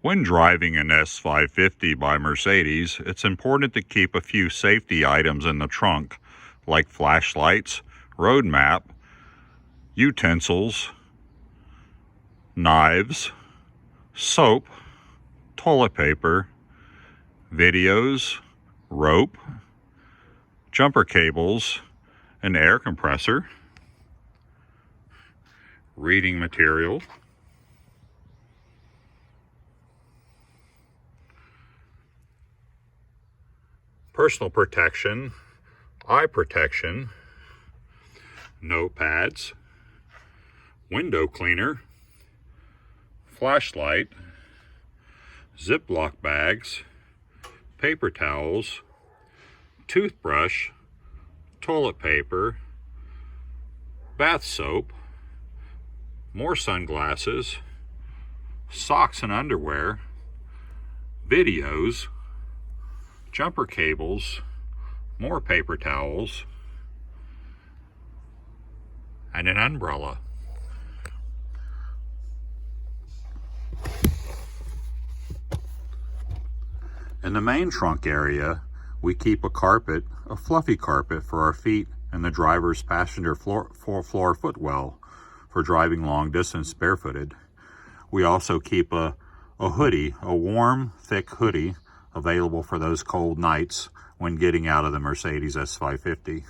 When driving an S550 by Mercedes, it's important to keep a few safety items in the trunk, like flashlights, road map, utensils, knives, soap, toilet paper, videos, rope, jumper cables, an air compressor, reading material, personal protection, eye protection, notepads, window cleaner, flashlight, Ziploc bags, paper towels, toothbrush, toilet paper, bath soap, more sunglasses, socks and underwear, videos, jumper cables, more paper towels, and an umbrella. In the main trunk area, we keep a carpet, a fluffy carpet for our feet and the driver's passenger floor footwell for driving long distance barefooted. We also keep a hoodie, a warm, thick hoodie available for those cold nights when getting out of the Mercedes S550.